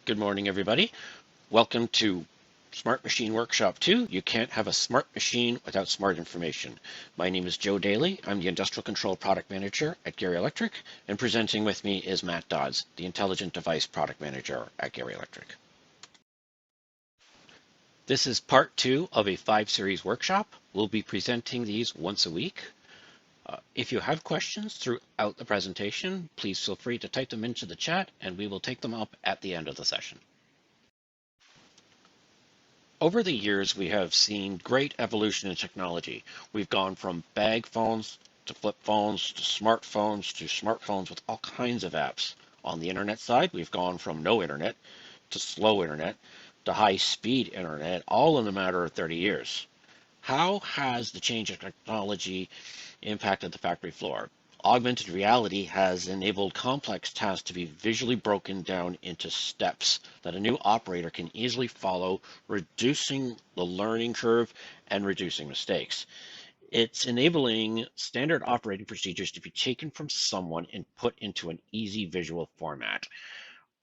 Good morning, everybody. Welcome to Smart Machine Workshop 2. You can't have a smart machine without smart information. My name is Joe Daly. I'm the Industrial Control Product Manager at Gerrie Electric, and presenting with me is Matt Dodds, the Intelligent Device Product Manager at Gerrie Electric. This is part 2 of a 5-series workshop. We'll be presenting these once a week. If you have questions throughout the presentation, please feel free to type them into the chat and we will take them up at the end of the session. Over the years, we have seen great evolution in technology. We've gone from bag phones to flip phones to smartphones with all kinds of apps. On the internet side, we've gone from no internet to slow internet to high-speed internet, all in a matter of 30 years. How has the change of technology impacted the factory floor? Augmented reality has enabled complex tasks to be visually broken down into steps that a new operator can easily follow, reducing the learning curve and reducing mistakes. It's enabling standard operating procedures to be taken from someone and put into an easy visual format.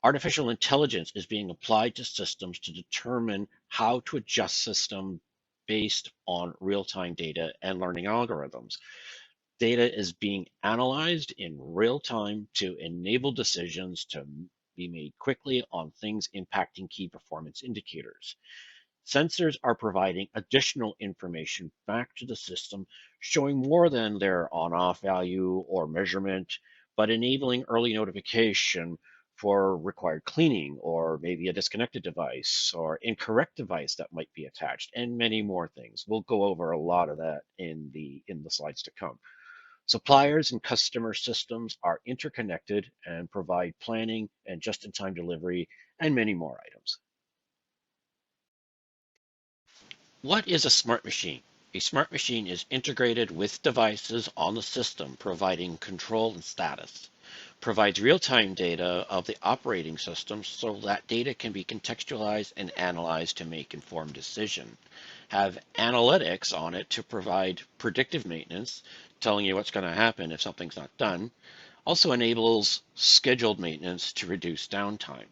Artificial intelligence is being applied to systems to determine how to adjust systems based on real-time data and learning algorithms. Data is being analyzed in real time to enable decisions to be made quickly on things impacting key performance indicators. Sensors are providing additional information back to the system, showing more than their on-off value or measurement, but enabling early notification for required cleaning or maybe a disconnected device or incorrect device that might be attached, and many more things. We'll go over a lot of that in the slides to come. Suppliers and customer systems are interconnected and provide planning and just-in-time delivery and many more items. What is a smart machine? A smart machine is integrated with devices on the system, providing control and status. Provides real-time data of the operating system so that data can be contextualized and analyzed to make informed decision. Have analytics on it to provide predictive maintenance, telling you what's going to happen if something's not done. Also enables scheduled maintenance to reduce downtime.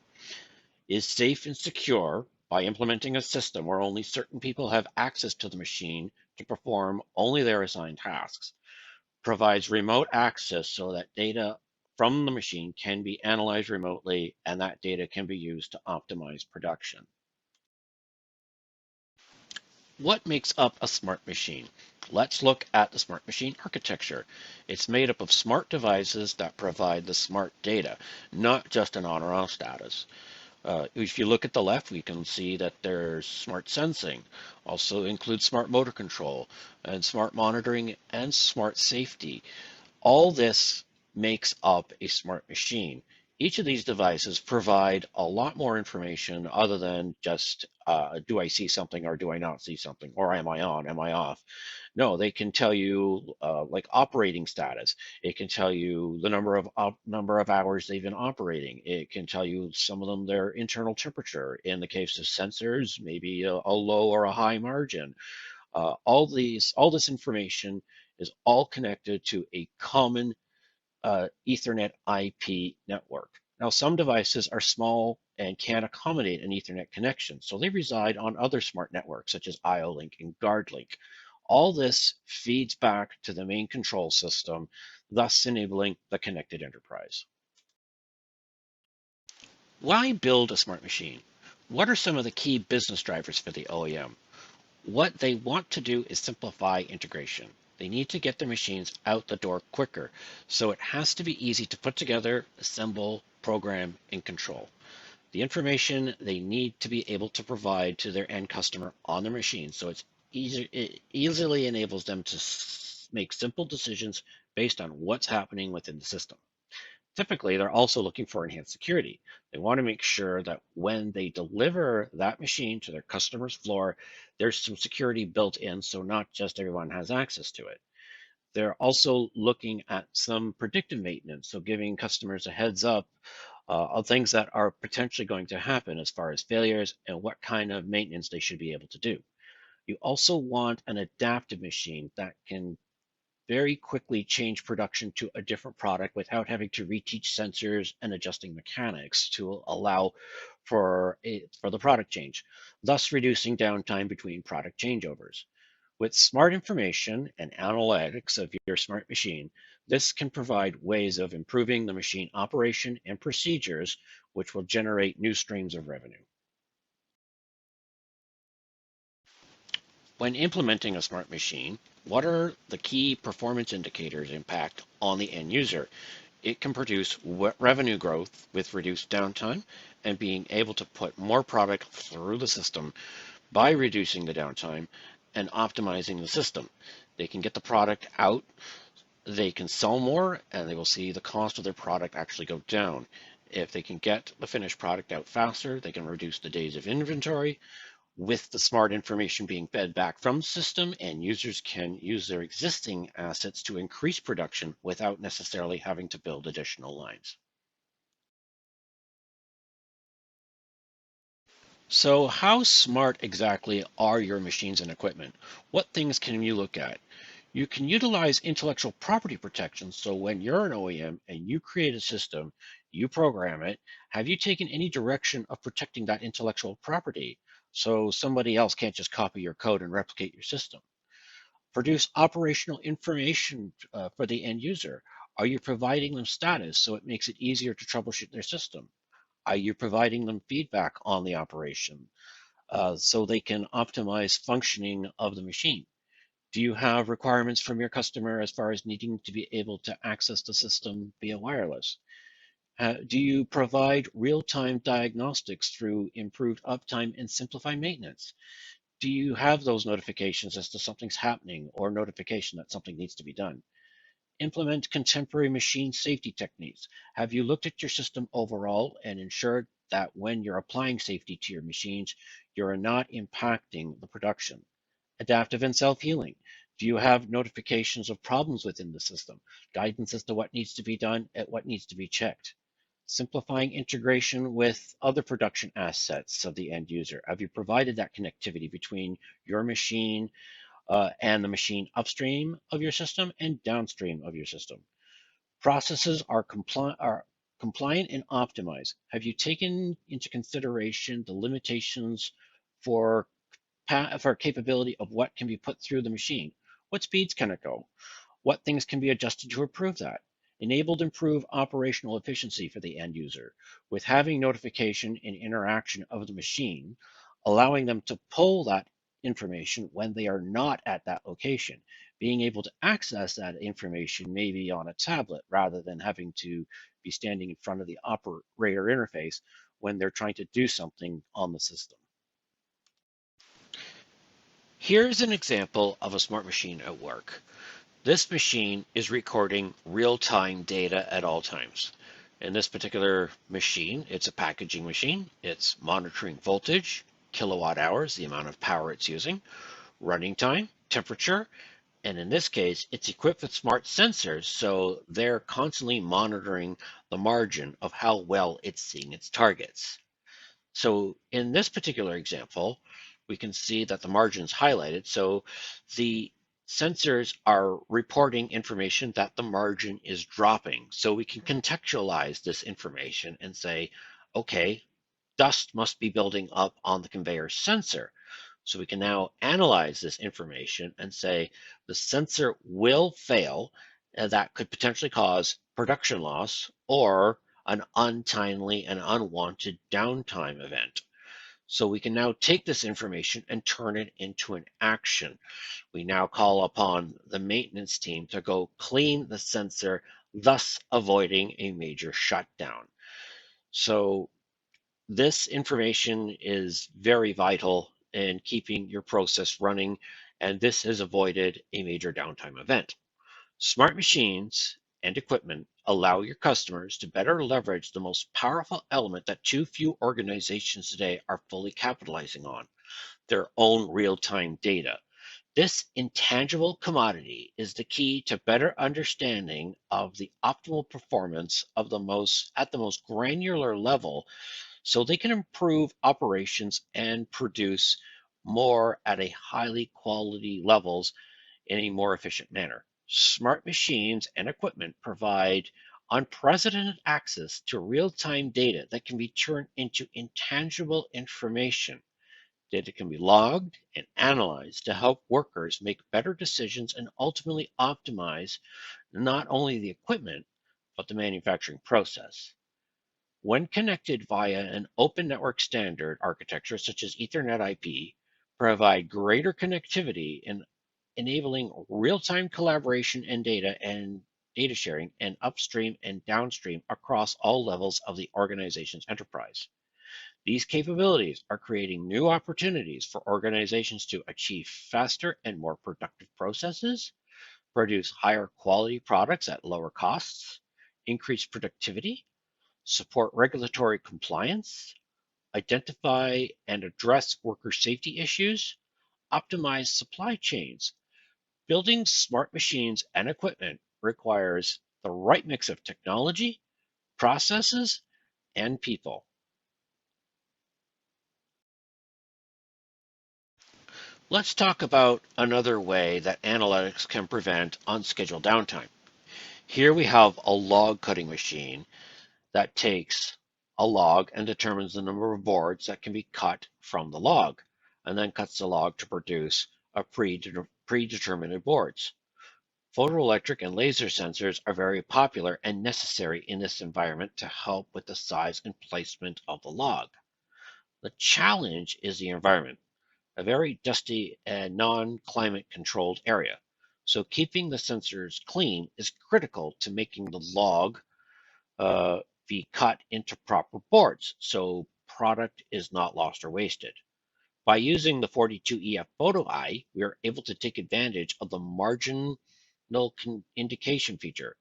Is safe and secure by implementing a system where only certain people have access to the machine to perform only their assigned tasks. Provides remote access so that data from the machine can be analyzed remotely and that data can be used to optimize production. What makes up a smart machine? Let's look at the smart machine architecture. It's made up of smart devices that provide the smart data, not just an on or off status. If you look at the left, we can see that there's smart sensing, also includes smart motor control and smart monitoring and smart safety. All this makes up a smart machine. Each of these devices provide a lot more information other than just, do I see something or do I not see something? Or am I on, am I off? No, they can tell you like operating status. It can tell you the number of hours they've been operating. It can tell you some of them their internal temperature. In the case of sensors, maybe a low or a high margin. All this information is all connected to a common Ethernet IP network. Now, some devices are small and can't accommodate an Ethernet connection, so they reside on other smart networks such as IO-Link and GuardLink. All this feeds back to the main control system, thus enabling the connected enterprise. Why build a smart machine? What are some of the key business drivers for the OEM? What they want to do is simplify integration. They need to get their machines out the door quicker, so it has to be easy to put together, assemble, program, and control. The information they need to be able to provide to their end customer on their machine, so it easily enables them to make simple decisions based on what's happening within the system. Typically, they're also looking for enhanced security. They want to make sure that when they deliver that machine to their customer's floor, there's some security built in, so not just everyone has access to it. They're also looking at some predictive maintenance, so giving customers a heads up of things that are potentially going to happen as far as failures and what kind of maintenance they should be able to do. You also want an adaptive machine that can very quickly change production to a different product without having to reteach sensors and adjusting mechanics to allow for the product change, thus reducing downtime between product changeovers. With smart information and analytics of your smart machine, this can provide ways of improving the machine operation and procedures, which will generate new streams of revenue. When implementing a smart machine, what are the key performance indicators impact on the end user? It can produce revenue growth with reduced downtime and being able to put more product through the system by reducing the downtime and optimizing the system. They can get the product out, they can sell more, and they will see the cost of their product actually go down. If they can get the finished product out faster, they can reduce the days of inventory. With the smart information being fed back from the system, and users can use their existing assets to increase production without necessarily having to build additional lines. So how smart exactly are your machines and equipment? What things can you look at? You can utilize intellectual property protection. So when you're an OEM and you create a system, you program it, have you taken any direction of protecting that intellectual property so somebody else can't just copy your code and replicate your system? Produce operational information for the end user. Are you providing them status so it makes it easier to troubleshoot their system? Are you providing them feedback on the operation so they can optimize functioning of the machine? Do you have requirements from your customer as far as needing to be able to access the system via wireless? Do you provide real-time diagnostics through improved uptime and simplified maintenance? Do you have those notifications as to something's happening or notification that something needs to be done? Implement contemporary machine safety techniques. Have you looked at your system overall and ensured that when you're applying safety to your machines, you're not impacting the production? Adaptive and self-healing. Do you have notifications of problems within the system? Guidance as to what needs to be done and what needs to be checked? Simplifying integration with other production assets of the end user. Have you provided that connectivity between your machine and the machine upstream of your system and downstream of your system? Processes are compliant and optimized. Have you taken into consideration the limitations for for capability of what can be put through the machine? What speeds can it go? What things can be adjusted to improve that? Enabled improve operational efficiency for the end user with having notification and interaction of the machine, allowing them to pull that information when they are not at that location. Being able to access that information maybe on a tablet rather than having to be standing in front of the operator interface when they're trying to do something on the system. Here's an example of a smart machine at work. This machine is recording real-time data at all times. In this particular machine, it's a packaging machine. It's monitoring voltage, kilowatt hours, the amount of power it's using, running time, temperature, and in this case, it's equipped with smart sensors, so they're constantly monitoring the margin of how well it's seeing its targets. So in this particular example, we can see that the margin's highlighted. So the sensors are reporting information that the margin is dropping. So we can contextualize this information and say, okay, dust must be building up on the conveyor sensor. So we can now analyze this information and say the sensor will fail. That could potentially cause production loss or an untimely and unwanted downtime event. So we can now take this information and turn it into an action. We now call upon the maintenance team to go clean the sensor, thus avoiding a major shutdown. So this information is very vital in keeping your process running, and this has avoided a major downtime event. Smart machines and equipment allow your customers to better leverage the most powerful element that too few organizations today are fully capitalizing on, their own real-time data. This intangible commodity is the key to better understanding of the optimal performance of the most at the most granular level so they can improve operations and produce more at a highly quality levels in a more efficient manner. Smart machines and equipment provide unprecedented access to real-time data that can be turned into intangible information. Data can be logged and analyzed to help workers make better decisions and ultimately optimize not only the equipment, but the manufacturing process. When connected via an open network standard architecture such as Ethernet IP, provide greater connectivity in enabling real-time collaboration and data sharing and upstream and downstream across all levels of the organization's enterprise. These capabilities are creating new opportunities for organizations to achieve faster and more productive processes, produce higher quality products at lower costs, increase productivity, support regulatory compliance, identify and address worker safety issues, optimize supply chains. Building smart machines and equipment requires the right mix of technology, processes, and people. Let's talk about another way that analytics can prevent unscheduled downtime. Here we have a log cutting machine that takes a log and determines the number of boards that can be cut from the log, and then cuts the log to produce a predetermined boards. Photoelectric and laser sensors are very popular and necessary in this environment to help with the size and placement of the log. The challenge is the environment, a very dusty and non-climate controlled area. So keeping the sensors clean is critical to making the log uh, be cut into proper boards so product is not lost or wasted. By using the 42EF photo eye, we are able to take advantage of the marginal indication feature.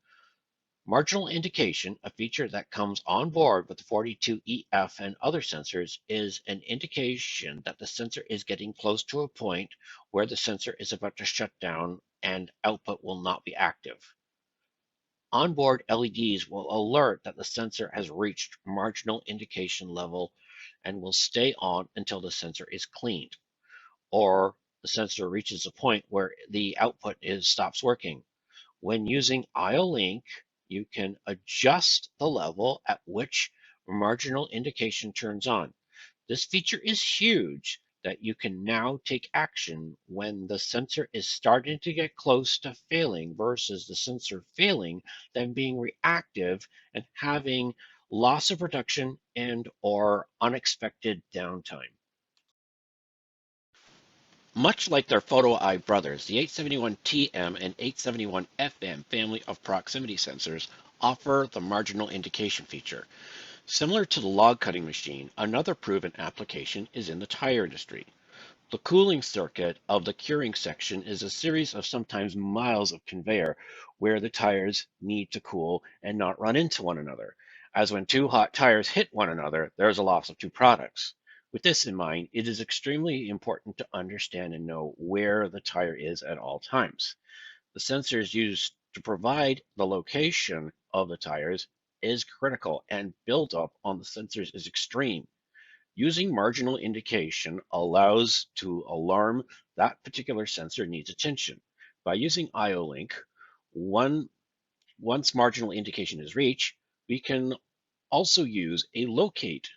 Marginal indication, a feature that comes on board with the 42EF and other sensors, is an indication that the sensor is getting close to a point where the sensor is about to shut down and output will not be active. Onboard LEDs will alert that the sensor has reached marginal indication level and will stay on until the sensor is cleaned, or the sensor reaches a point where the output stops working. When using IO-Link, you can adjust the level at which marginal indication turns on. This feature is huge that you can now take action when the sensor is starting to get close to failing versus the sensor failing, then being reactive and having loss of production and or unexpected downtime. Much like their photo eye brothers, the 871TM and 871FM family of proximity sensors offer the marginal indication feature. Similar to the log cutting machine, another proven application is in the tire industry. The cooling circuit of the curing section is a series of sometimes miles of conveyor where the tires need to cool and not run into one another, as when two hot tires hit one another, there is a loss of two products. With this in mind, it is extremely important to understand and know where the tire is at all times. The sensors used to provide the location of the tires is critical, and buildup on the sensors is extreme. Using marginal indication allows to alarm that particular sensor needs attention. By using IO-Link, one, once marginal indication is reached, we can also use a locate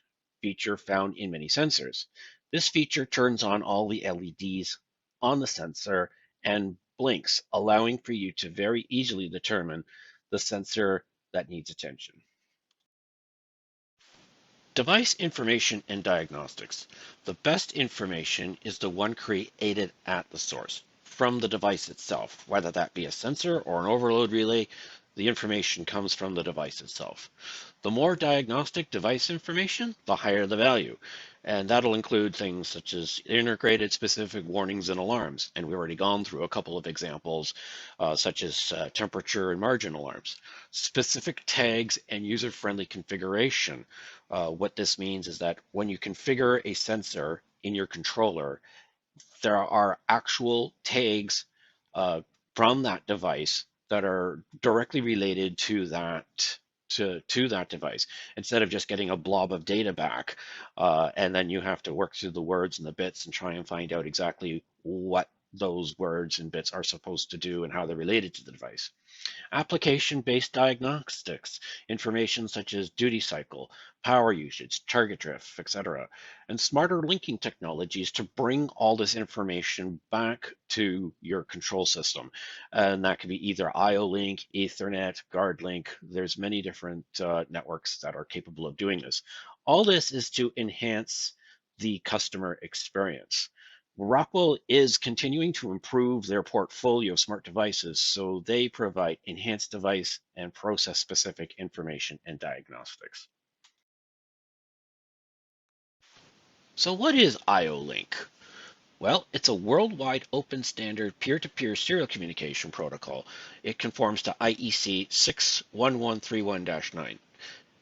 feature found in many sensors. This feature turns on all the LEDs on the sensor and blinks, allowing for you to very easily determine the sensor that needs attention. Device information and diagnostics. The best information is the one created at the source from the device itself, whether that be a sensor or an overload relay. The information comes from the device itself. The more diagnostic device information, the higher the value. And that'll include things such as integrated specific warnings and alarms. And we've already gone through a couple of examples, such as temperature and margin alarms. Specific tags and user-friendly configuration. What this means is that when you configure a sensor in your controller, there are actual tags uh, from that device that are directly related to that device, instead of just getting a blob of data back, and then you have to work through the words and the bits and try and find out exactly what those words and bits are supposed to do and how they're related to the device. Application-based diagnostics, information such as duty cycle, power usage, target drift, etc., and smarter linking technologies to bring all this information back to your control system. And that can be either IO link, Ethernet, guard link. There's many different networks that are capable of doing this. All this is to enhance the customer experience. Rockwell is continuing to improve their portfolio of smart devices, so they provide enhanced device and process-specific information and diagnostics. So what is IO-Link? Well, it's a worldwide open standard peer-to-peer serial communication protocol. It conforms to IEC 61131-9.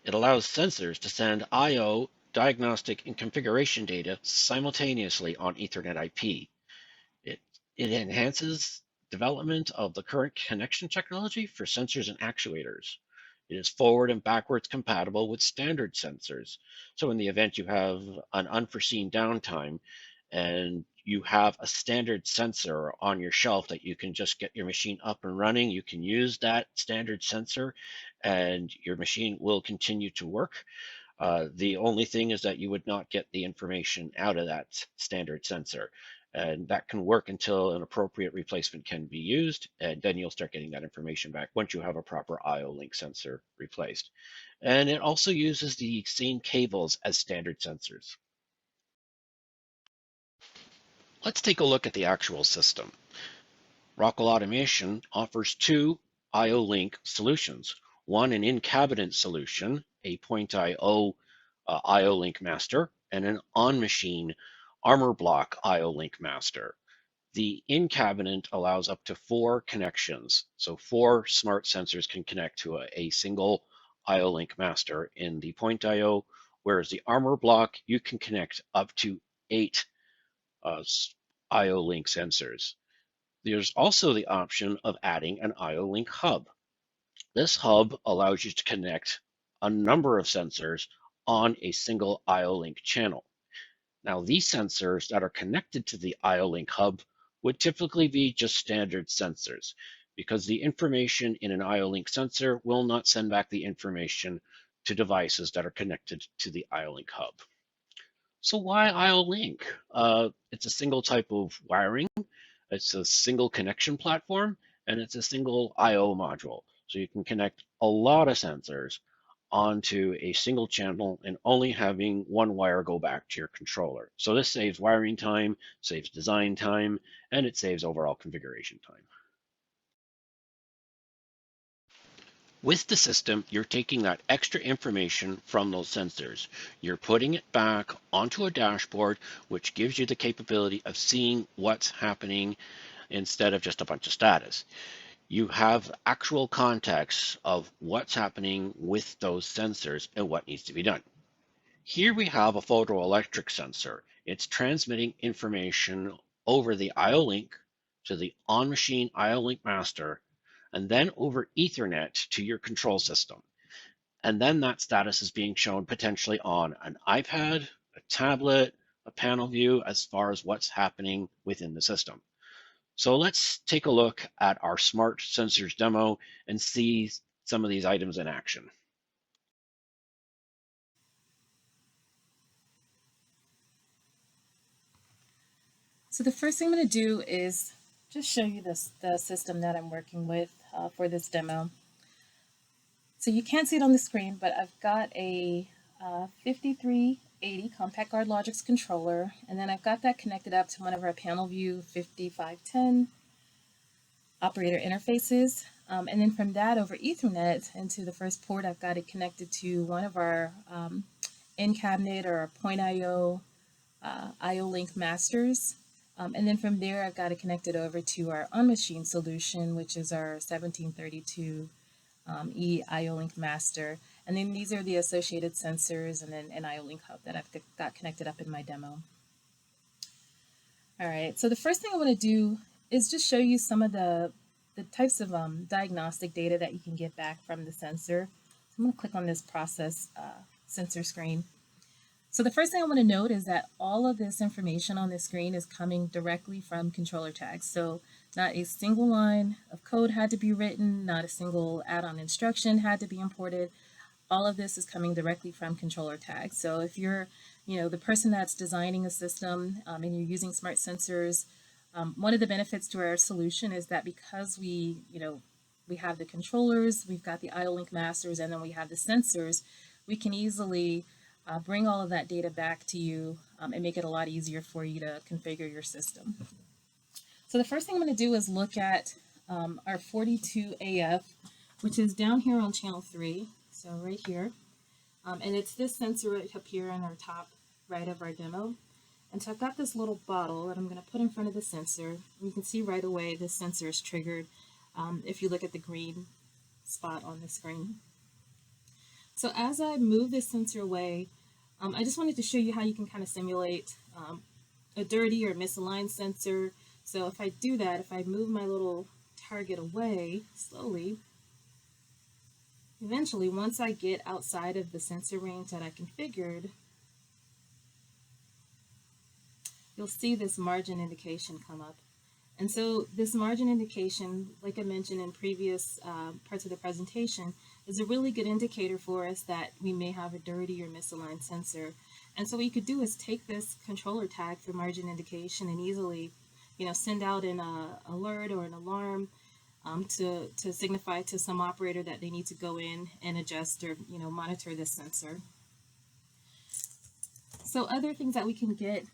It allows sensors to send IO, diagnostic, and configuration data simultaneously on Ethernet IP. It, it enhances development of the current connection technology for sensors and actuators. It is forward and backwards compatible with standard sensors. So in the event you have an unforeseen downtime and you have a standard sensor on your shelf that you can just get your machine up and running, you can use that standard sensor and your machine will continue to work. The only thing is that you would not get the information out of that standard sensor. And that can work until an appropriate replacement can be used, and then you'll start getting that information back once you have a proper IO link sensor replaced. And it also uses the same cables as standard sensors. Let's take a look at the actual system. Rockwell Automation offers two IO link solutions. One, an in-cabinet solution, a point IO IO link master, and an on-machine armor block IO link master. The in-cabinet allows up to 4 connections. So 4 smart sensors can connect to a single IO link master in the point IO, whereas the armor block, you can connect up to 8 IO link sensors. There's also the option of adding an IO link hub. This hub allows you to connect a number of sensors on a single IO link channel. Now, these sensors that are connected to the IO link hub would typically be just standard sensors because the information in an IO link sensor will not send back the information to devices that are connected to the IO link hub. So why IO link? It's a single type of wiring. It's a single connection platform, and it's a single I/O module. So you can connect a lot of sensors onto a single channel and only having one wire go back to your controller. So this saves wiring time, saves design time, and it saves overall configuration time. With the system, you're taking that extra information from those sensors. You're putting it back onto a dashboard, which gives you the capability of seeing what's happening instead of just a bunch of status. You have actual context of what's happening with those sensors and what needs to be done. Here we have a photoelectric sensor. It's transmitting information over the IO link to the on-machine IO link master, and then over Ethernet to your control system. And then that status is being shown potentially on an iPad, a tablet, a panel view as far as what's happening within the system. So let's take a look at our smart sensors demo and see some of these items in action. So the first thing I'm going to do is just show you the system that I'm working with for this demo. So you can't see it on the screen, but I've got a 5380 Compact Guard Logix controller, and then I've got that connected up to one of our panel view 5510 operator interfaces. And then from that over Ethernet into the first port, I've got it connected to one of our in-cabinet or point IO IO link masters. And then from there, I've got it connected over to our on-machine solution, which is our 1732 E IO link master. And then these are the associated sensors and then an IO link hub that I've got connected up in my demo. All right, so the first thing I want to do is just show you some of the types of diagnostic data that you can get back from the sensor. So I'm going to click on this process sensor screen. So the first thing I want to note is that all of this information on the screen is coming directly from controller tags. So not a single line of code had to be written, not a single add-on instruction had to be imported. All of this is coming directly from controller tags. So if you're, the person that's designing a system and you're using smart sensors, one of the benefits to our solution is that because we have the controllers, we've got the IO-Link masters, and then we have the sensors, we can easily bring all of that data back to you and make it a lot easier for you to configure your system. So the first thing I'm going to do is look at our 42AF, which is down here on channel 3, so right here. And it's this sensor right up here on our top right of our demo. And so I've got this little bottle that I'm going to put in front of the sensor. You can see right away this sensor is triggered if you look at the green spot on the screen. So as I move this sensor away, I just wanted to show you how you can kind of simulate a dirty or misaligned sensor. So if I do that, if I move my little target away slowly, eventually once I get outside of the sensor range that I configured, you'll see this margin indication come up. And so this margin indication, like I mentioned in previous parts of the presentation, is a really good indicator for us that we may have a dirty or misaligned sensor. And so what you could do is take this controller tag for margin indication and easily, send out an alert or an alarm to signify to some operator that they need to go in and adjust or, monitor this sensor. So other things that we can get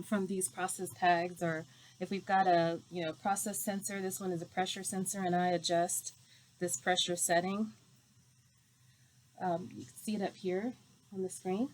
from these process tags are if we've got a process sensor, this one is a pressure sensor, and I adjust this pressure setting. You can see it up here on the screen.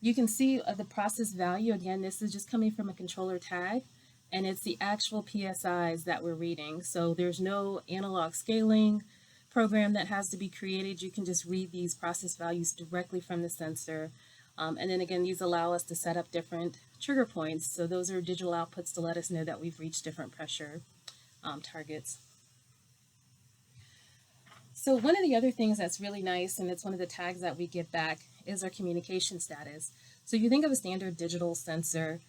You can see the process value. Again, this is just coming from a controller tag, and it's the actual PSIs that we're reading. So there's no analog scaling program that has to be created. You can just read these process values directly from the sensor. And then again, these allow us to set up different trigger points. So those are digital outputs to let us know that we've reached different pressure targets. So one of the other things that's really nice, and it's one of the tags that we get back, is our communication status. So you think of a standard digital sensor.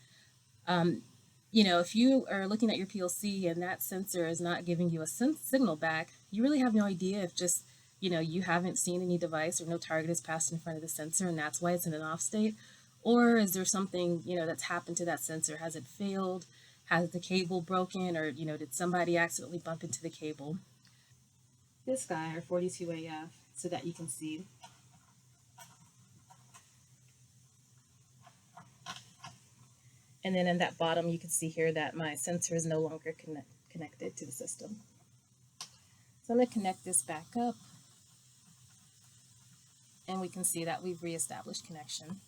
If you are looking at your PLC and that sensor is not giving you a signal back, you really have no idea if just you haven't seen any device or no target is passed in front of the sensor and that's why it's in an off state. Or is there something, that's happened to that sensor? Has it failed? Has the cable broken? Or, did somebody accidentally bump into the cable? This guy, or 42AF, so that you can see. And then in that bottom, you can see here that my sensor is no longer connected to the system. So I'm going to connect this back up. And we can see that we've reestablished connection.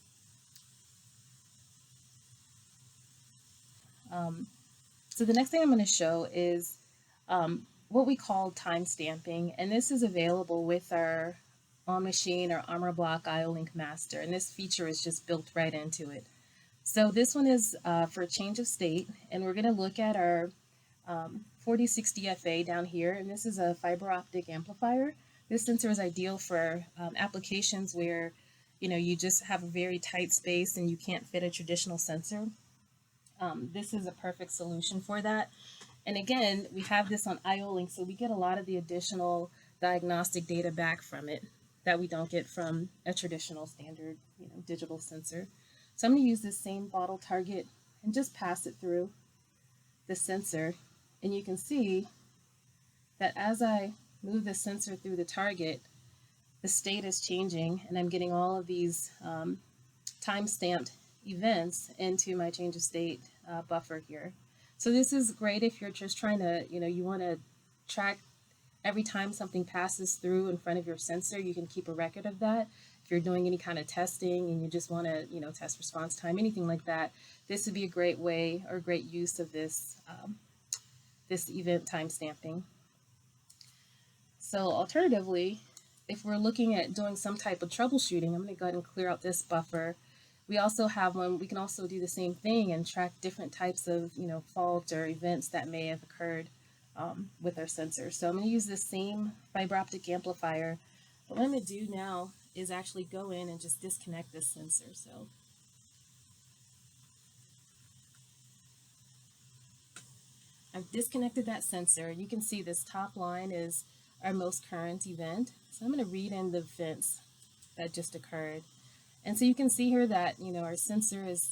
So the next thing I'm going to show is what we call time stamping. And this is available with our on-machine or armor block IO-Link master. And this feature is just built right into it. So this one is for change of state. And we're going to look at our 4060FA down here. And this is a fiber optic amplifier. This sensor is ideal for applications where you just have a very tight space and you can't fit a traditional sensor. This is a perfect solution for that. And again, we have this on IO-Link, so we get a lot of the additional diagnostic data back from it that we don't get from a traditional standard digital sensor. So I'm going to use this same bottle target and just pass it through the sensor. And you can see that as I move the sensor through the target, the state is changing, and I'm getting all of these time-stamped events into my change of state buffer here. So this is great if you're just trying to, you want to track every time something passes through in front of your sensor, you can keep a record of that. If you're doing any kind of testing and you just want to, test response time, anything like that, this would be a great way or great use of this, this event time stamping. So alternatively, if we're looking at doing some type of troubleshooting, I'm going to go ahead and clear out this buffer. We also have one, we can also do the same thing and track different types of, faults or events that may have occurred with our sensor. So I'm going to use this same fiber optic amplifier. But what I'm going to do now is actually go in and just disconnect this sensor. So I've disconnected that sensor. You can see this top line is our most current event. So I'm going to read in the events that just occurred. And so you can see here that, our sensor is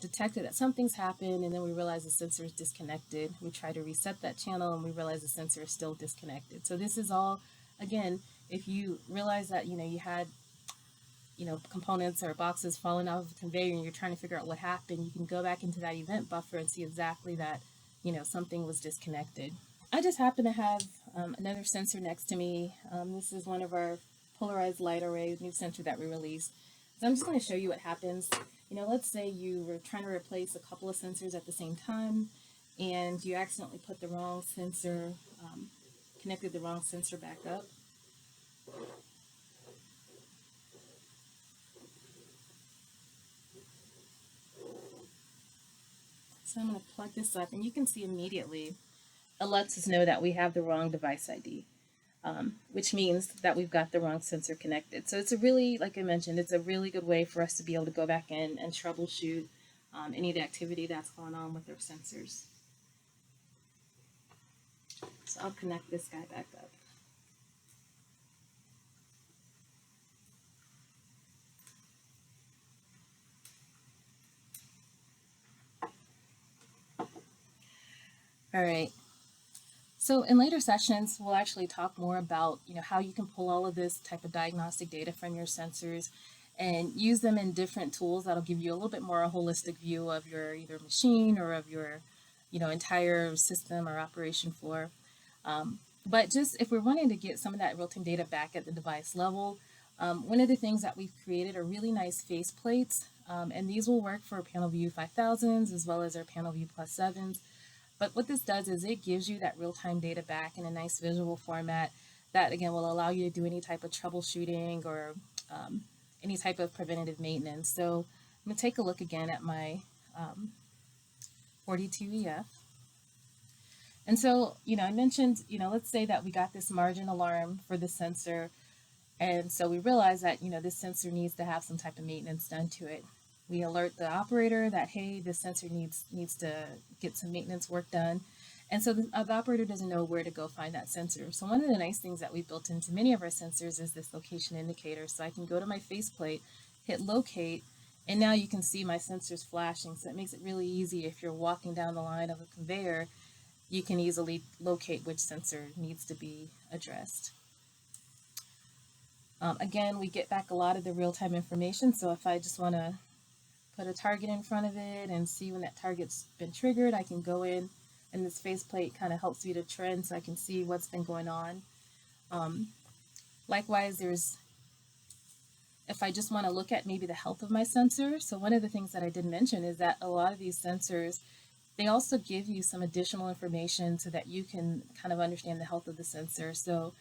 detected that something's happened, and then we realize the sensor is disconnected. We try to reset that channel, and we realize the sensor is still disconnected. So this is all, again, if you realize that, you had, components or boxes falling off of the conveyor and you're trying to figure out what happened, you can go back into that event buffer and see exactly that, something was disconnected. I just happen to have another sensor next to me. This is one of our polarized light array, new sensor that we released. So I'm just going to show you what happens. Let's say you were trying to replace a couple of sensors at the same time, and you accidentally put the wrong sensor, connected the wrong sensor back up. So I'm going to plug this up, and you can see immediately it lets us know that we have the wrong device ID. Which means that we've got the wrong sensor connected. So it's a really, like I mentioned, it's a really good way for us to be able to go back in and troubleshoot any of the activity that's going on with our sensors. So I'll connect this guy back up. All right. So in later sessions, we'll actually talk more about, how you can pull all of this type of diagnostic data from your sensors and use them in different tools that'll give you a little bit more a holistic view of your either machine or of your, entire system or operation floor. But just if we're wanting to get some of that real-time data back at the device level, one of the things that we've created are really nice face plates, and these will work for panel view 5000s as well as our panel view plus 7s. But what this does is it gives you that real-time data back in a nice visual format that, again, will allow you to do any type of troubleshooting or any type of preventative maintenance. So I'm going to take a look again at my 42EF. And so, I mentioned, let's say that we got this margin alarm for the sensor. And so we realize that, this sensor needs to have some type of maintenance done to it. We alert the operator that, hey, this sensor needs to get some maintenance work done. And so the operator doesn't know where to go find that sensor. So one of the nice things that we built into many of our sensors is this location indicator. So I can go to my faceplate, hit locate, and now you can see my sensors flashing. So it makes it really easy if you're walking down the line of a conveyor, you can easily locate which sensor needs to be addressed. Again, we get back a lot of the real-time information. So if I just want to put a target in front of it and see when that target's been triggered, I can go in, and this faceplate kind of helps me to trend so I can see what's been going on. Likewise, if I just want to look at maybe the health of my sensor. So one of the things that I did mention is that a lot of these sensors, they also give you some additional information so that you can kind of understand the health of the sensor. So,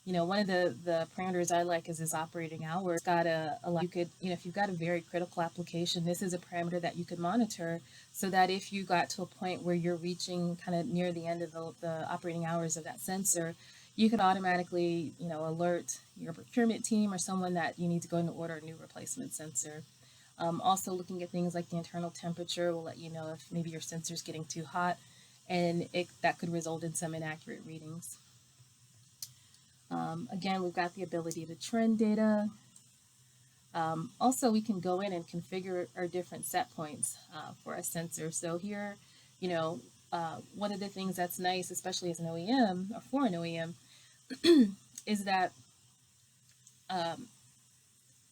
one of the parameters I like is this operating hour. It's got you could, if you've got a very critical application, this is a parameter that you could monitor so that if you got to a point where you're reaching kind of near the end of the operating hours of that sensor, you could automatically, alert your procurement team or someone that you need to go and order a new replacement sensor. Also looking at things like the internal temperature will let you know if maybe your sensor's getting too hot, and that could result in some inaccurate readings. Again, we've got the ability to trend data. Also, we can go in and configure our different set points for a sensor. So here, one of the things that's nice, especially as an OEM or for an OEM, is that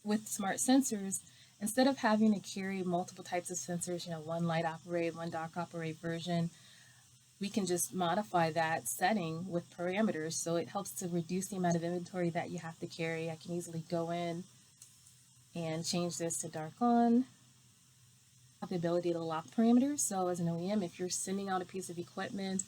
with smart sensors, instead of having to carry multiple types of sensors, one light operate, one dark operate version, we can just modify that setting with parameters. So it helps to reduce the amount of inventory that you have to carry. I can easily go in and change this to dark on. Have the ability to lock parameters. So as an OEM, if you're sending out a piece of equipment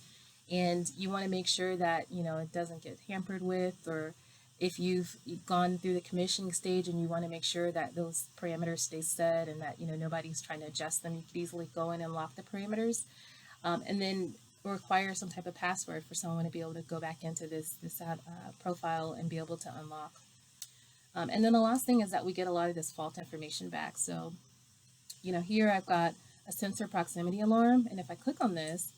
and you want to make sure that, it doesn't get hampered with, or if you've gone through the commissioning stage and you want to make sure that those parameters stay set and that, nobody's trying to adjust them, you could easily go in and lock the parameters. And then require some type of password for someone to be able to go back into this profile and be able to unlock. And then the last thing is that we get a lot of this fault information back. So, here I've got a sensor proximity alarm, and if I click on this,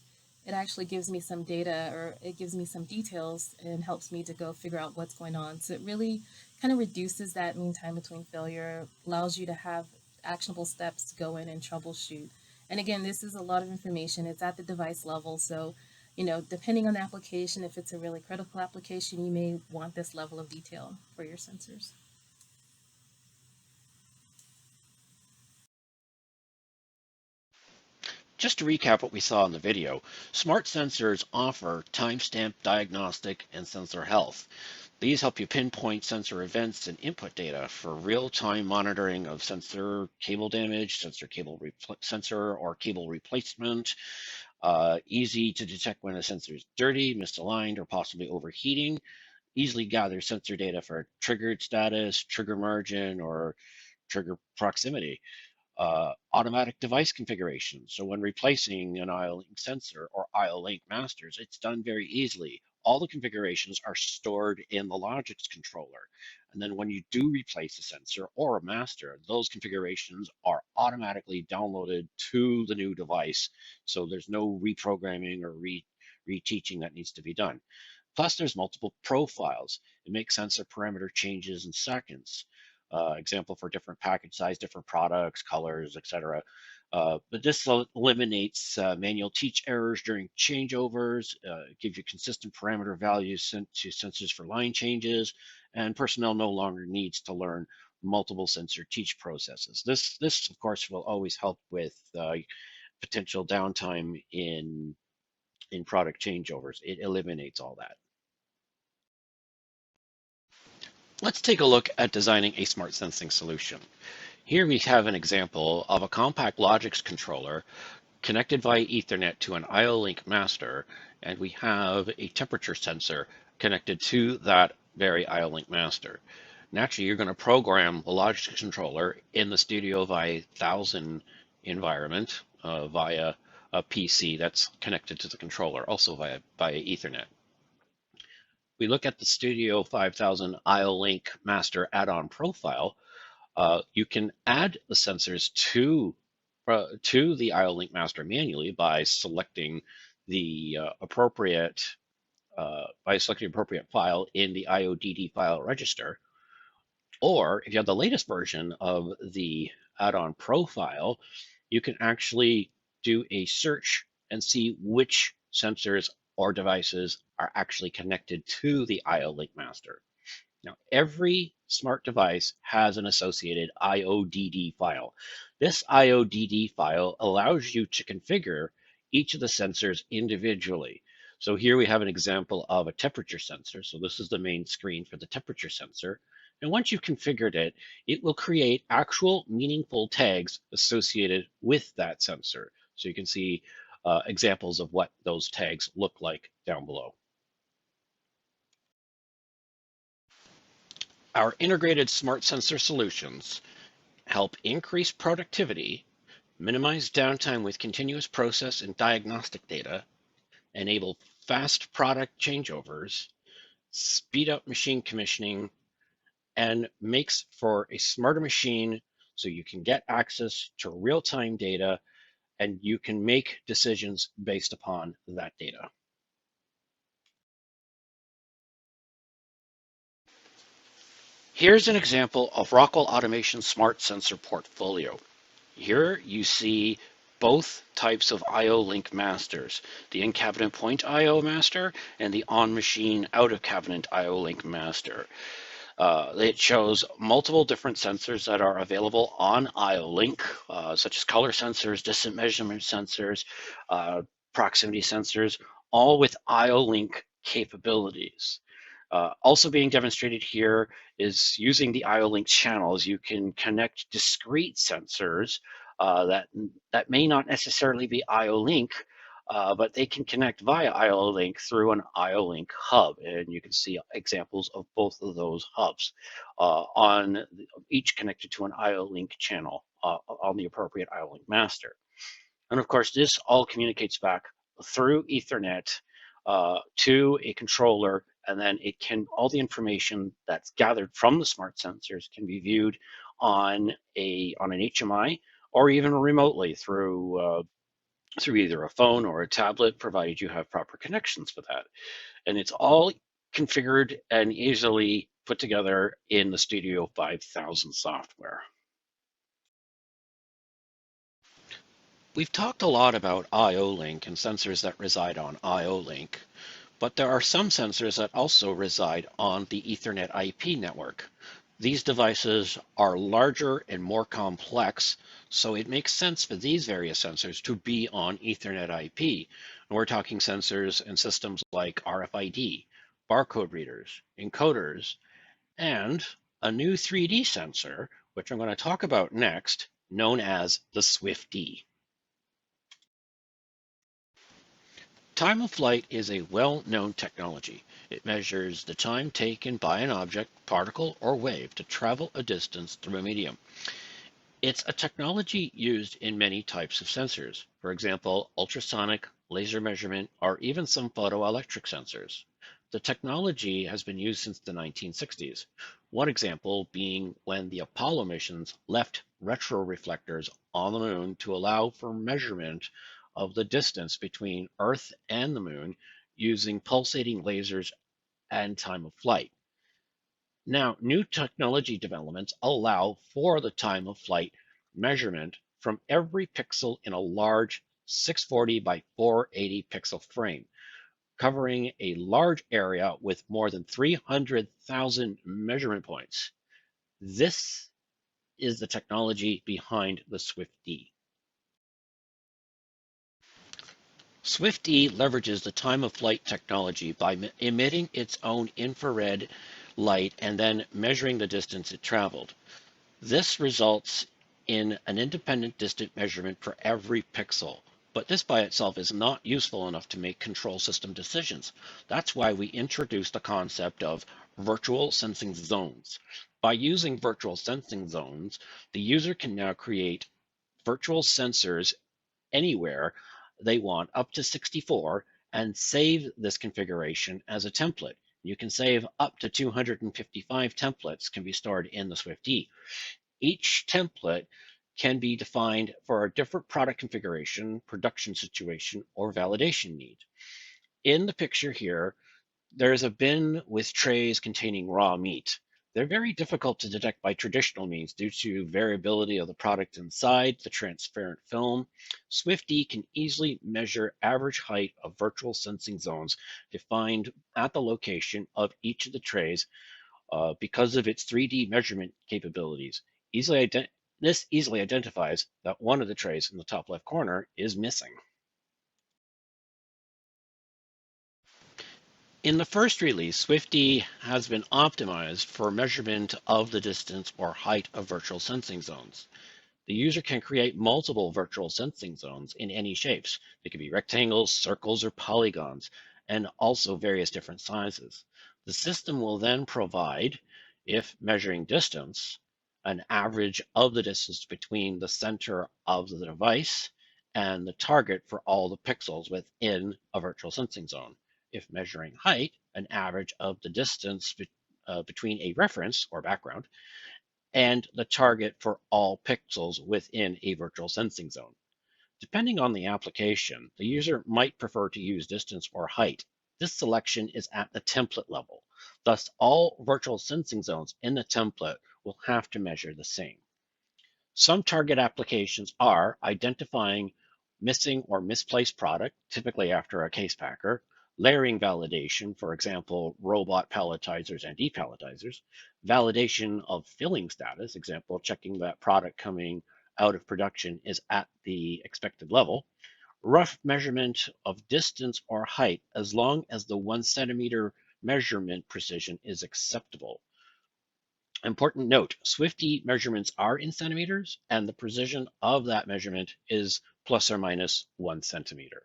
it actually gives me some data, or it gives me some details and helps me to go figure out what's going on. So it really kind of reduces that mean time between failure, allows you to have actionable steps to go in and troubleshoot. And again, this is a lot of information. It's at the device level. So, depending on the application, if it's a really critical application, you may want this level of detail for your sensors. Just to recap what we saw in the video, smart sensors offer timestamp diagnostic and sensor health. These help you pinpoint sensor events and input data for real-time monitoring of sensor cable damage, sensor or cable replacement. Easy to detect when a sensor is dirty, misaligned, or possibly overheating. Easily gather sensor data for triggered status, trigger margin, or trigger proximity. Automatic device configuration. So when replacing an IO-Link sensor or IO-Link masters, it's done very easily. All the configurations are stored in the Logix controller. And then when you do replace a sensor or a master, those configurations are automatically downloaded to the new device. So there's no reprogramming or reteaching that needs to be done. Plus, there's multiple profiles. It makes sensor parameter changes in seconds. Example for different package size, different products, colors, etc. But this eliminates manual teach errors during changeovers, gives you consistent parameter values sent to sensors for line changes, and personnel no longer needs to learn multiple sensor teach processes. This of course, will always help with potential downtime in product changeovers. It eliminates all that. Let's take a look at designing a smart sensing solution. Here we have an example of a compact Logix controller connected via Ethernet to an IO-Link master, and we have a temperature sensor connected to that very IO-Link master. Naturally, you're going to program the Logix controller in the Studio via 1000 environment via a PC that's connected to the controller, also via Ethernet. We look at the Studio 5000 IO-Link master add-on profile. You can add the sensors to the IO-Link master manually by selecting the appropriate file in the IODD file register. Or if you have the latest version of the add-on profile, you can actually do a search and see which sensors or devices are actually connected to the IO-Link master. Now, every smart device has an associated IODD file. This IODD file allows you to configure each of the sensors individually. So here we have an example of a temperature sensor. So this is the main screen for the temperature sensor. And once you've configured it, it will create actual meaningful tags associated with that sensor. So you can see examples of what those tags look like down below. Our integrated smart sensor solutions help increase productivity, minimize downtime with continuous process and diagnostic data, enable fast product changeovers, speed up machine commissioning, and makes for a smarter machine so you can get access to real-time data and you can make decisions based upon that data. Here's an example of Rockwell Automation Smart Sensor portfolio. Here you see both types of IO-Link masters, the in-cabinet point IO master and the on-machine out-of-cabinet IO-Link master. It shows multiple different sensors that are available on IO-Link, such as color sensors, distant measurement sensors, proximity sensors, all with IO-Link capabilities. Also being demonstrated here is using the IO-Link channels. You can connect discrete sensors that may not necessarily be IO-Link, but they can connect via IO-Link through an IO-Link hub. And you can see examples of both of those hubs each connected to an IO-Link channel on the appropriate IO-Link master. And of course, this all communicates back through Ethernet to a controller and then all the information that's gathered from the smart sensors can be viewed on an HMI or even remotely through either a phone or a tablet, provided you have proper connections for that. And it's all configured and easily put together in the Studio 5000 software. We've talked a lot about IO-Link and sensors that reside on IO-Link, but there are some sensors that also reside on the Ethernet IP network. These devices are larger and more complex, so it makes sense for these various sensors to be on Ethernet IP. And we're talking sensors and systems like RFID, barcode readers, encoders, and a new 3D sensor, which I'm going to talk about next, known as the SWIFT-D. Time of flight is a well-known technology. It measures the time taken by an object, particle, or wave to travel a distance through a medium. It's a technology used in many types of sensors. For example, ultrasonic, laser measurement, or even some photoelectric sensors. The technology has been used since the 1960s. One example being when the Apollo missions left retroreflectors on the moon to allow for measurement of the distance between Earth and the moon using pulsating lasers and time of flight. Now, new technology developments allow for the time of flight measurement from every pixel in a large 640 by 480 pixel frame, covering a large area with more than 300,000 measurement points. This is the technology behind the SWIFT-D. SWIFT-D leverages the time of flight technology by emitting its own infrared light and then measuring the distance it traveled. This results in an independent distant measurement for every pixel. But this by itself is not useful enough to make control system decisions. That's why we introduced the concept of virtual sensing zones. By using virtual sensing zones, the user can now create virtual sensors anywhere they want, up to 64, and save this configuration as a template. You can save up to 255 templates can be stored in the SWIFT-D. Each template can be defined for a different product configuration, production situation, or validation need. In the picture here, there's a bin with trays containing raw meat. They're very difficult to detect by traditional means due to variability of the product inside the transparent film. SWIFT-D can easily measure average height of virtual sensing zones defined at the location of each of the trays because of its 3D measurement capabilities. This easily identifies that one of the trays in the top left corner is missing. In the first release, SWIFT-D has been optimized for measurement of the distance or height of virtual sensing zones. The user can create multiple virtual sensing zones in any shapes. They can be rectangles, circles, or polygons, and also various different sizes. The system will then provide, if measuring distance, an average of the distance between the center of the device and the target for all the pixels within a virtual sensing zone. If measuring height, an average of the distance between a reference or background and the target for all pixels within a virtual sensing zone. Depending on the application, the user might prefer to use distance or height. This selection is at the template level. Thus, all virtual sensing zones in the template will have to measure the same. Some target applications are identifying missing or misplaced product, typically after a case packer, layering validation, for example, robot palletizers and depalletizers, validation of filling status, example, checking that product coming out of production is at the expected level, rough measurement of distance or height as long as the 1 centimeter measurement precision is acceptable. Important note, SWIFT-D measurements are in centimeters, and the precision of that measurement is plus or minus 1 centimeter.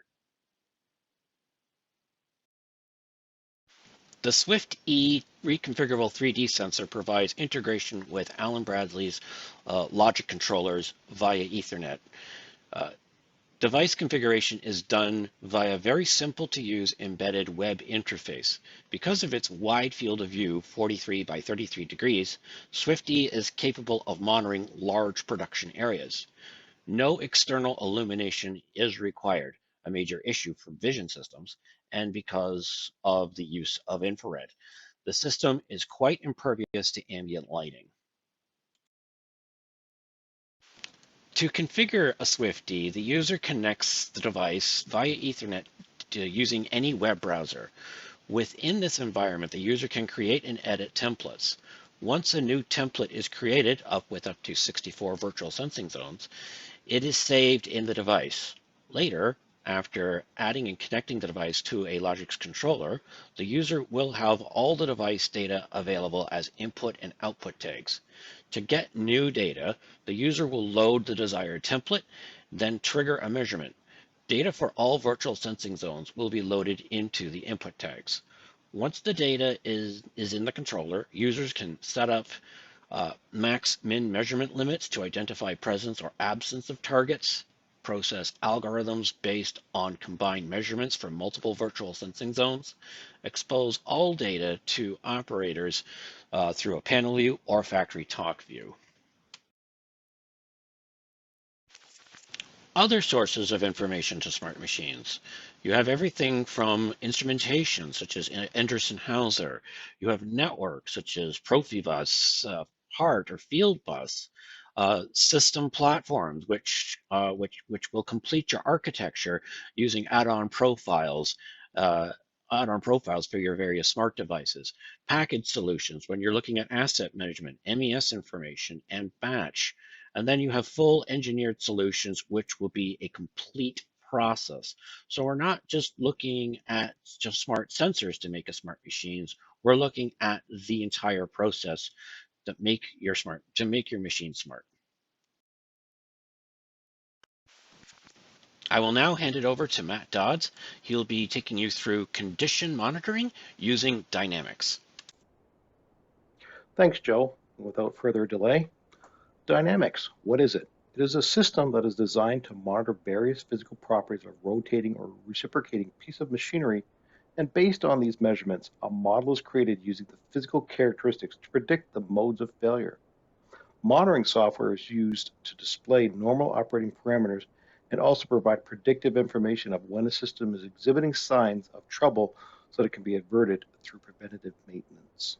The SWIFT-E Reconfigurable 3D sensor provides integration with Allen Bradley's logic controllers via Ethernet. Device configuration is done via a very simple to use embedded web interface. Because of its wide field of view, 43 by 33 degrees, SWFT is capable of monitoring large production areas. No external illumination is required, a major issue for vision systems, and because of the use of infrared. The system is quite impervious to ambient lighting. To configure a SWFT, the user connects the device via Ethernet using any web browser. Within this environment, the user can create and edit templates. Once a new template is created, up to 64 virtual sensing zones, it is saved in the device. Later, after adding and connecting the device to a Logix controller, the user will have all the device data available as input and output tags. To get new data, the user will load the desired template, then trigger a measurement. Data for all virtual sensing zones will be loaded into the input tags. Once the data is in the controller, users can set up max-min measurement limits to identify presence or absence of targets, process algorithms based on combined measurements from multiple virtual sensing zones, expose all data to operators through a panel view or factory talk view. Other sources of information to smart machines. You have everything from instrumentation, such as Anderson Hauser. You have networks, such as Profibus, HART, or Fieldbus. System platforms, which will complete your architecture using add-on profiles. For your various smart devices. Package solutions, when you're looking at asset management, MES information, and batch. And then you have full engineered solutions, which will be a complete process. So we're not just looking at just smart sensors to make a smart machines. We're looking at the entire process to make your machine smart. I will now hand it over to Matt Dodds. He'll be taking you through condition monitoring using Dynamics. Thanks, Joe. Without further delay, Dynamics, what is it? It is a system that is designed to monitor various physical properties of a rotating or reciprocating piece of machinery, and based on these measurements, a model is created using the physical characteristics to predict the modes of failure. Monitoring software is used to display normal operating parameters and also provide predictive information of when a system is exhibiting signs of trouble so that it can be averted through preventative maintenance.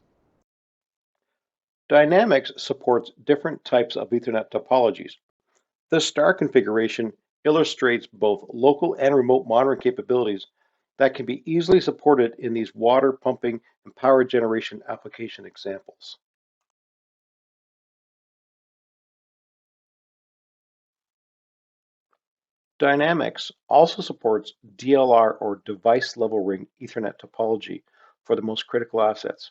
Dynamics supports different types of Ethernet topologies. This star configuration illustrates both local and remote monitoring capabilities that can be easily supported in these water pumping and power generation application examples. Dynamics also supports DLR or device level ring Ethernet topology for the most critical assets.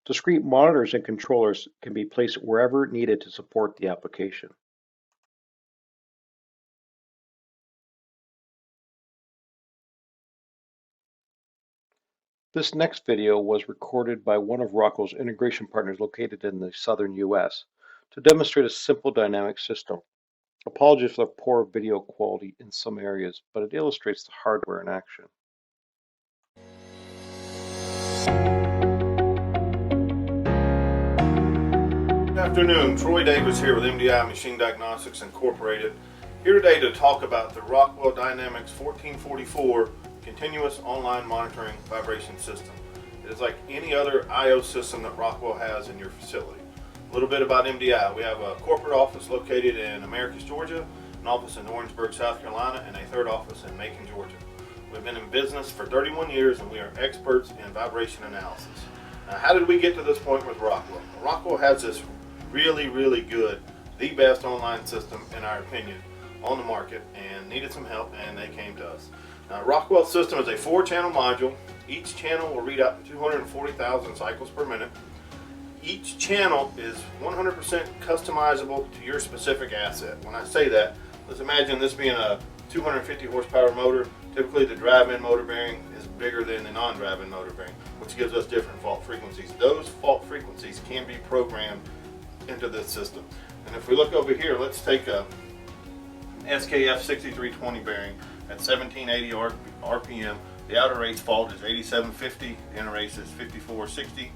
Discrete monitors and controllers can be placed wherever needed to support the application. This next video was recorded by one of Rockwell's integration partners located in the southern US to demonstrate a simple dynamic system. Apologies for the poor video quality in some areas, but it illustrates the hardware in action. Good afternoon, Troy Davis here with MDI Machine Diagnostics Incorporated, here today to talk about the Rockwell Dynamics 1444 Continuous Online Monitoring Vibration System. It is like any other I/O system that Rockwell has in your facility. A little bit about MDI. We have a corporate office located in Americus, Georgia, an office in Orangeburg, South Carolina, and a third office in Macon, Georgia. We've been in business for 31 years and we are experts in vibration analysis. Now, how did we get to this point with Rockwell? Rockwell has this really good, the best online system in our opinion on the market, and needed some help, and they came to us. Now, Rockwell's system is a 4-channel module. Each channel will read out 240,000 cycles per minute. Each channel is 100% customizable to your specific asset. When I say that, let's imagine this being a 250 horsepower motor. Typically the drive-in motor bearing is bigger than the non-drive-in motor bearing, which gives us different fault frequencies. Those fault frequencies can be programmed into this system. And if we look over here, let's take a SKF 6320 bearing at 1780 RPM. The outer race fault is 8750, the inner race is 5460.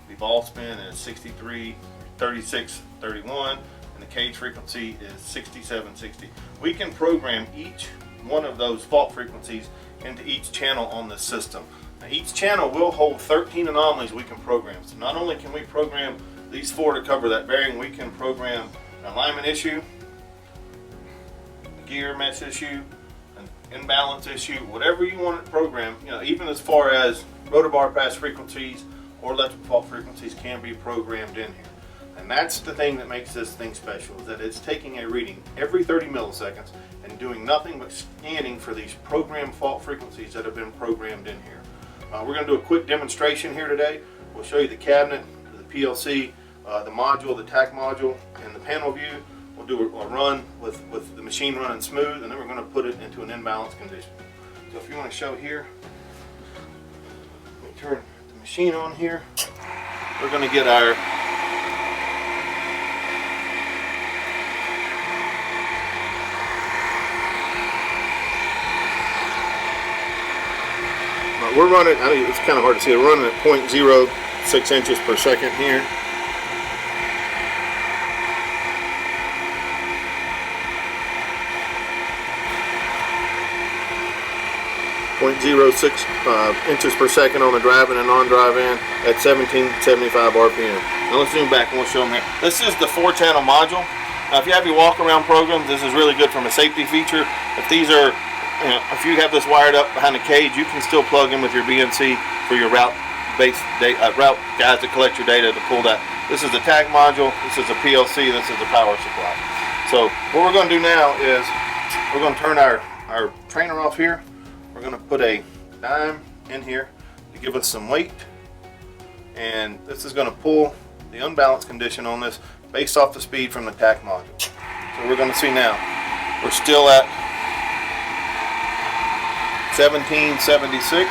The ball spin is 633631, and the cage frequency is 6760. We can program each one of those fault frequencies into each channel on the system. Now, each channel will hold 13 anomalies we can program. So not only can we program these 4 to cover that bearing, we can program an alignment issue, a gear mesh issue, an imbalance issue, whatever you want to program. You know, even as far as rotor bar pass frequencies or electrical fault frequencies can be programmed in here. And that's the thing that makes this thing special, is that it's taking a reading every 30 milliseconds and doing nothing but scanning for these programmed fault frequencies that have been programmed in here. We're going to do a quick demonstration here today. We'll show you the cabinet, the PLC, the module, the TAC module, and the panel view. We'll do a run with the machine running smooth, and then we're going to put it into an imbalance condition. So if you want to show here, let me turn the machine on here. We're going to get our we're running, I mean, it's kind of hard to see, we're running at 0.06 inches per second here. .06 inches per second on the drive and non-drive end at 1775 RPM. Now let's zoom back and we'll show them here. This is the 4-channel module. Now if you have your walk-around programs, this is really good from a safety feature. If these are, if you have this wired up behind the cage, you can still plug in with your BNC for your route guides that collect your data to pull that. This is the TAC module, this is a PLC, this is the power supply. So what we're going to do now is we're going to turn our trainer off here. We're going to put a dime in here to give us some weight, and this is going to pull the unbalanced condition on this based off the speed from the TAC module. So we're going to see now, we're still at 1776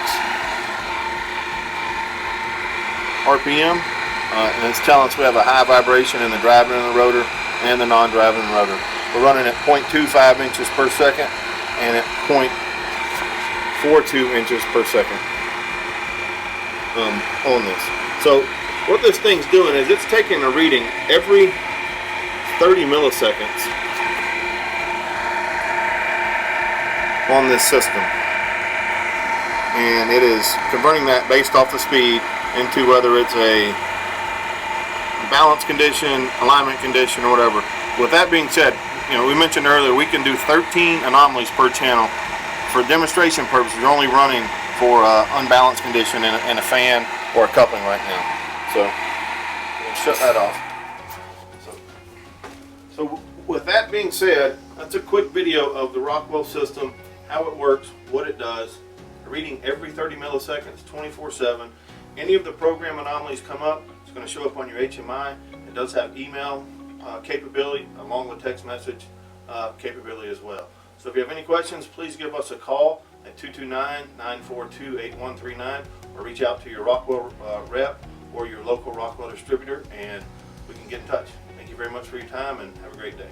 RPM, and it's telling us we have a high vibration in the driving and the rotor and the non-driving rotor. We're running at 0.25 inches per second and at 0.42 inches per second on this. So what this thing's doing is it's taking a reading every 30 milliseconds on this system, and it is converting that based off the speed into whether it's a balance condition, alignment condition, or whatever. With that being said, you know, we mentioned earlier we can do 13 anomalies per channel. For demonstration purposes, we're only running for unbalanced condition and a fan or a coupling right now. So we'll shut that off. So with that being said, that's a quick video of the Rockwell system, how it works, what it does. Reading every 30 milliseconds, 24/7. Any of the program anomalies come up, it's going to show up on your HMI. It does have email capability along with text message capability as well. So if you have any questions, please give us a call at 229-942-8139 or reach out to your Rockwell rep or your local Rockwell distributor and we can get in touch. Thank you very much for your time and have a great day.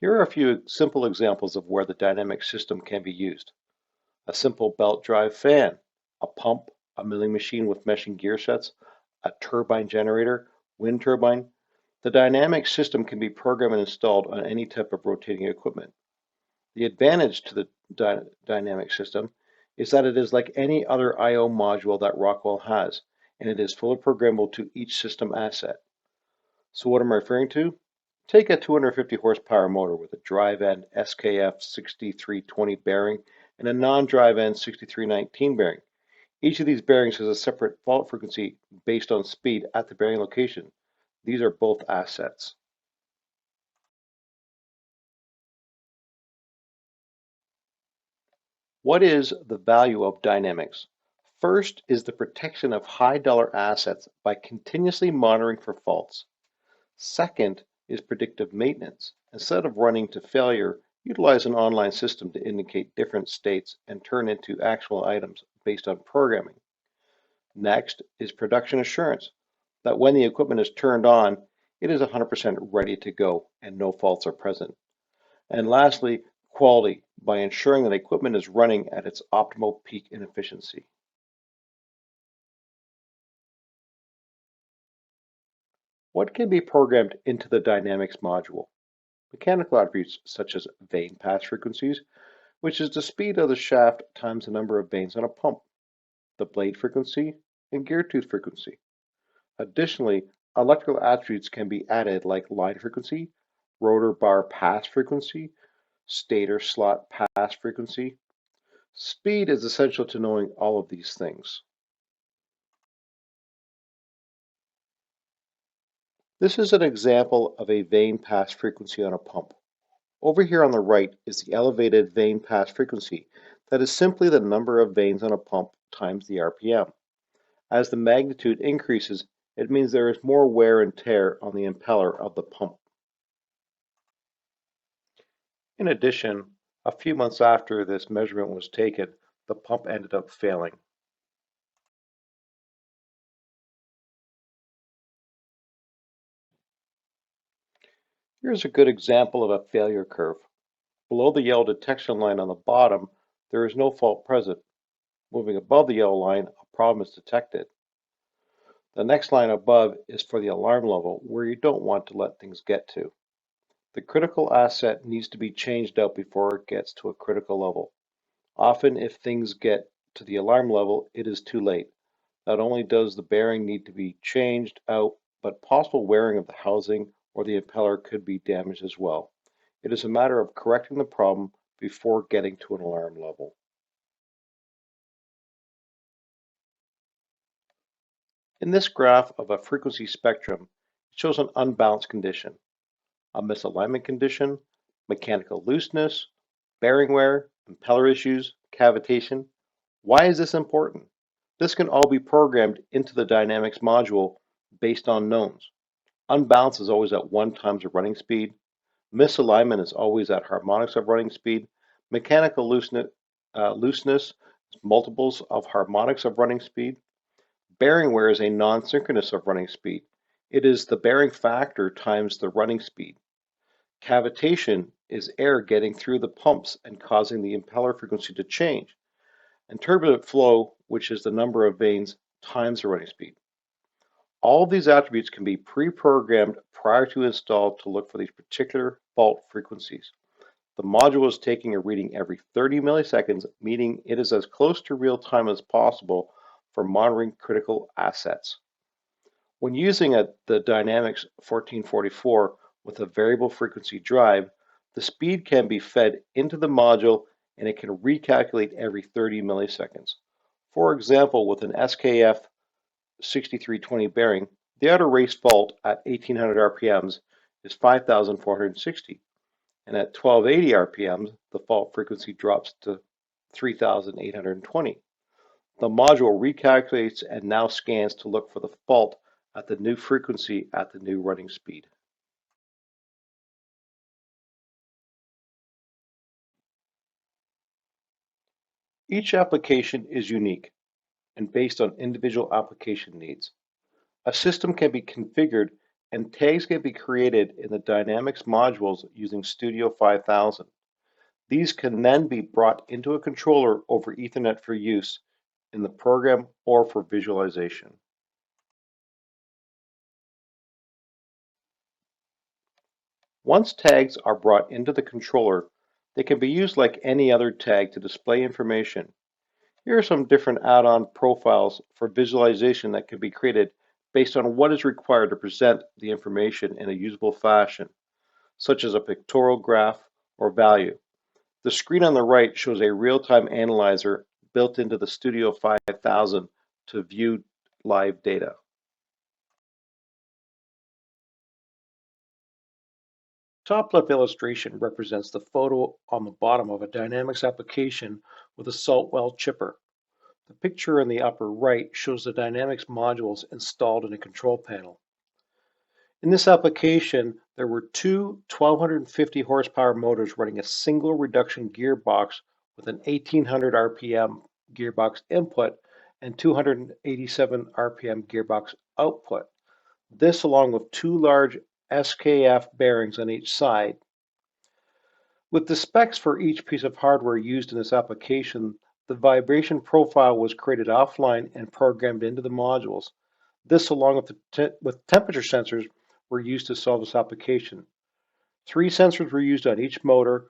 Here are a few simple examples of where the dynamic system can be used. A simple belt drive fan, a pump, a milling machine with meshing gear sets, a turbine generator, wind turbine. The dynamic system can be programmed and installed on any type of rotating equipment. The advantage to the dynamic system is that it is like any other I/O module that Rockwell has, and it is fully programmable to each system asset. So what am I referring to? Take a 250 horsepower motor with a drive end SKF 6320 bearing and a non-drive end 6319 bearing. Each of these bearings has a separate fault frequency based on speed at the bearing location. These are both assets. What is the value of dynamics? First is the protection of high dollar assets by continuously monitoring for faults. Second, is predictive maintenance. Instead of running to failure, utilize an online system to indicate different states and turn into actual items based on programming. Next is production assurance, that when the equipment is turned on, it is 100% ready to go and no faults are present. And lastly, quality, by ensuring that equipment is running at its optimal peak in efficiency. What can be programmed into the Dynamics module? Mechanical attributes such as vane pass frequencies, which is the speed of the shaft times the number of vanes on a pump, the blade frequency, and gear tooth frequency. Additionally, electrical attributes can be added like line frequency, rotor bar pass frequency, stator slot pass frequency. Speed is essential to knowing all of these things. This is an example of a vane pass frequency on a pump. Over here on the right is the elevated vane pass frequency. That is simply the number of vanes on a pump times the RPM. As the magnitude increases, it means there is more wear and tear on the impeller of the pump. In addition, a few months after this measurement was taken, the pump ended up failing. Here's a good example of a failure curve. Below the yellow detection line on the bottom, there is no fault present. Moving above the yellow line, a problem is detected. The next line above is for the alarm level, where you don't want to let things get to. The critical asset needs to be changed out before it gets to a critical level. Often, if things get to the alarm level, it is too late. Not only does the bearing need to be changed out, but possible wearing of the housing or the impeller could be damaged as well. It is a matter of correcting the problem before getting to an alarm level. In this graph of a frequency spectrum, it shows an unbalanced condition, a misalignment condition, mechanical looseness, bearing wear, impeller issues, cavitation. Why is this important? This can all be programmed into the Dynamics module based on knowns. Unbalance is always at 1 times the running speed. Misalignment is always at harmonics of running speed. Mechanical looseness is multiples of harmonics of running speed. Bearing wear is a non-synchronous of running speed. It is the bearing factor times the running speed. Cavitation is air getting through the pumps and causing the impeller frequency to change. And turbulent flow, which is the number of vanes times the running speed. All of these attributes can be pre-programmed prior to install to look for these particular fault frequencies. The module is taking a reading every 30 milliseconds, meaning it is as close to real time as possible for monitoring critical assets. When using the Dynamics 1444 with a variable frequency drive, the speed can be fed into the module and it can recalculate every 30 milliseconds. For example, with an SKF 6320 bearing, the outer race fault at 1800 RPMs is 5460, and at 1280 RPMs, the fault frequency drops to 3820. The module recalculates and now scans to look for the fault at the new frequency at the new running speed. Each application is unique and based on individual application needs. A system can be configured and tags can be created in the Dynamics modules using Studio 5000. These can then be brought into a controller over Ethernet for use in the program or for visualization. Once tags are brought into the controller, they can be used like any other tag to display information. Here are some different add-on profiles for visualization that can be created based on what is required to present the information in a usable fashion, such as a pictorial graph or value. The screen on the right shows a real-time analyzer built into the Studio 5000 to view live data. Top left illustration represents the photo on the bottom of a Dynamics application with a salt well chipper. The picture in the upper right shows the Dynamics modules installed in a control panel. In this application, there were two 1250 horsepower motors running a single reduction gearbox with an 1800 RPM gearbox input and 287 RPM gearbox output. This along with two large SKF bearings on each side. With the specs for each piece of hardware used in this application, the vibration profile was created offline and programmed into the modules. This, along with temperature sensors, were used to solve this application. 3 sensors were used on each motor,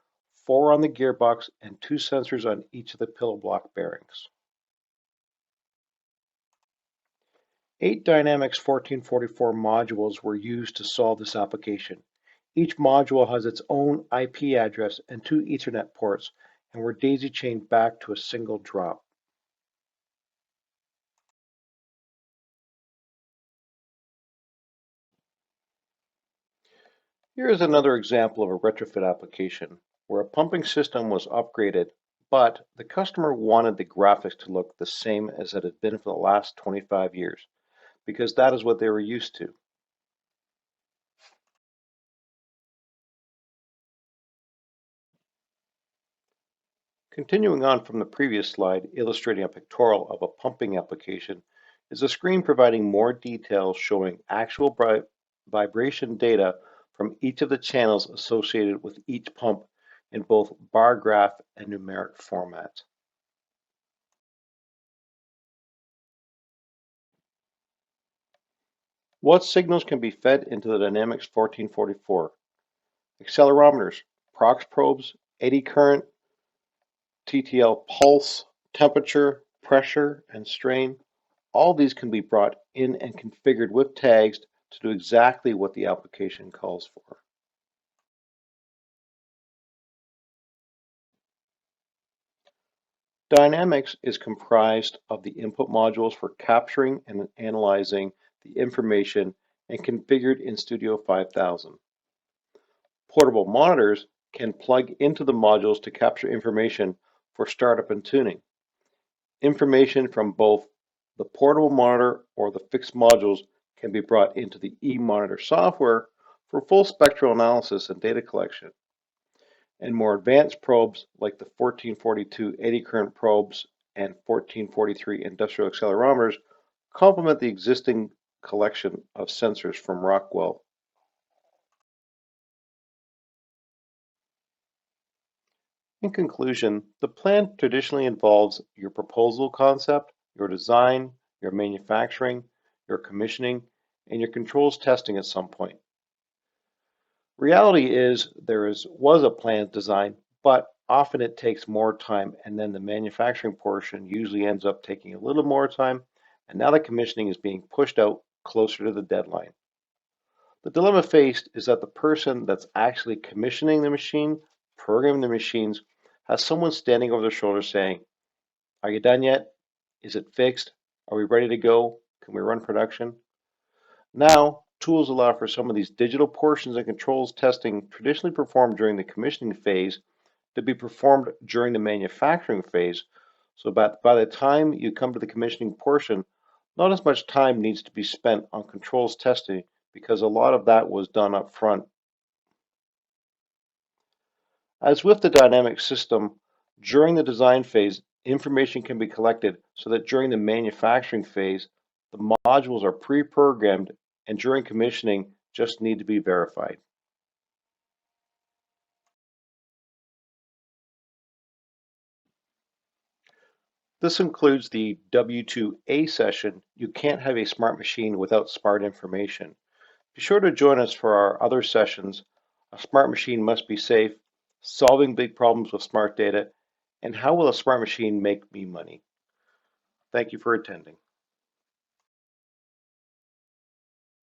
4 on the gearbox, and 2 sensors on each of the pillow block bearings. 8 Dynamics 1444 modules were used to solve this application. Each module has its own IP address and 2 Ethernet ports, and were daisy-chained back to a single drop. Here is another example of a retrofit application where a pumping system was upgraded, but the customer wanted the graphics to look the same as it had been for the last 25 years, because that is what they were used to. Continuing on from the previous slide illustrating a pictorial of a pumping application is a screen providing more details showing actual vibration data from each of the channels associated with each pump in both bar graph and numeric formats. What signals can be fed into the Dynamics 1444? Accelerometers, prox probes, eddy current, TTL pulse, temperature, pressure, and strain. All these can be brought in and configured with tags to do exactly what the application calls for. Dynamics is comprised of the input modules for capturing and analyzing the information and configured in Studio 5000. Portable monitors can plug into the modules to capture information for startup and tuning. Information from both the portable monitor or the fixed modules can be brought into the eMonitor software for full spectral analysis and data collection. And more advanced probes like the 1442 eddy current probes and 1443 industrial accelerometers complement the existing collection of sensors from Rockwell. In conclusion, the plan traditionally involves your proposal concept, your design, your manufacturing, your commissioning, and your controls testing at some point. Reality is was a planned design, but often it takes more time, and then the manufacturing portion usually ends up taking a little more time, and now the commissioning is being pushed out closer to the deadline. The dilemma faced is that the person that's actually commissioning the machine, programming the machines, has someone standing over their shoulder saying, "Are you done yet? Is it fixed? Are we ready to go? Can we run production?" Now, tools allow for some of these digital portions and controls testing traditionally performed during the commissioning phase to be performed during the manufacturing phase, so by the time you come to the commissioning portion, not as much time needs to be spent on controls testing because a lot of that was done up front. As with the dynamic system, during the design phase, information can be collected so that during the manufacturing phase, the modules are pre-programmed and during commissioning just need to be verified. This includes the W2A session, You Can't Have a Smart Machine Without Smart Information. Be sure to join us for our other sessions, A Smart Machine Must Be Safe, Solving Big Problems with Smart Data, and How Will a Smart Machine Make Me Money? Thank you for attending.